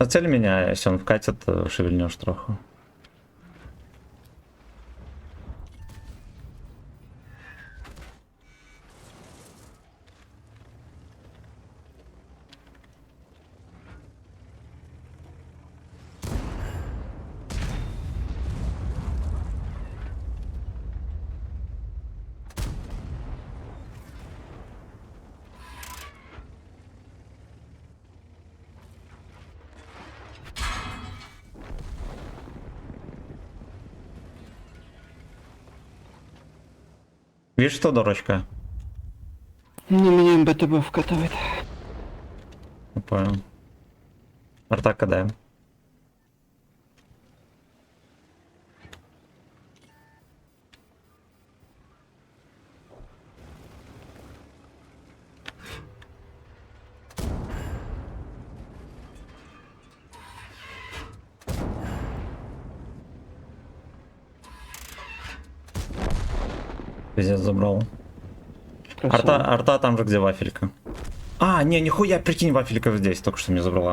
А цель меня, если он вкатит, то шевельнешь троху. Видишь, что дурочка? Не, меня МБТБ вкатывает. Не понял. Арта КД. Пиздец, забрал. Красава. Арта там же, где вафелька. А, не, нихуя, прикинь, вафелька здесь только что мне забрала.